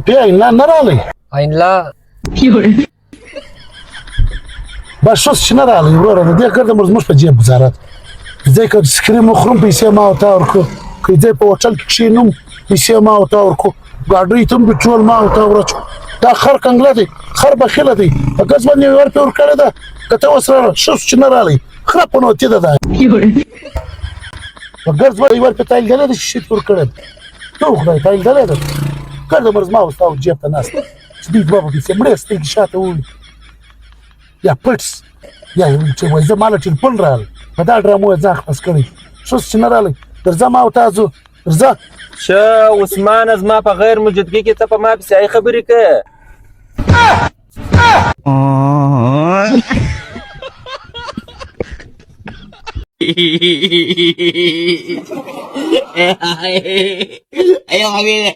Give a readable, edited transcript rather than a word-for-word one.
روپۍ عین نه راغلی عین لا بس اوس چې نه راغلی وروره د دې کار د زموږ په جیب وزارت ځای که سکریم وخورم پیسې ما ورته ورکړو که ځای په هوټل کې کښېنم پیسې ما ورته ورکړو ګاډۍ ته هم پټرول ما ورته وراچو دا خر کنګله دی خر بخیله دی په ګز باندې مې ورپې ورکړې ده که ته اوس راغله ښه چې نه راغلی خره په نوتې ده دا په ګز باندې ورپې تایلدلې ده چې شیت ورکړی تو خدای تایلدلې ده کار د مرز ما اوس تا جیب ته ناست چې دوی دوه به پیسې مړې سترګې شاته ووړي یا پټس یا چې وایي زه ما له ټلیفون راغلی په دا ډرامو یې ځان خلاص کړی ښه چې نه راغلی درځه ما او تا ځو درځه شه عثمانه زما په غیر موجودګۍ کې ته په ما پسې ای خبرې کوې Ayo, Javier.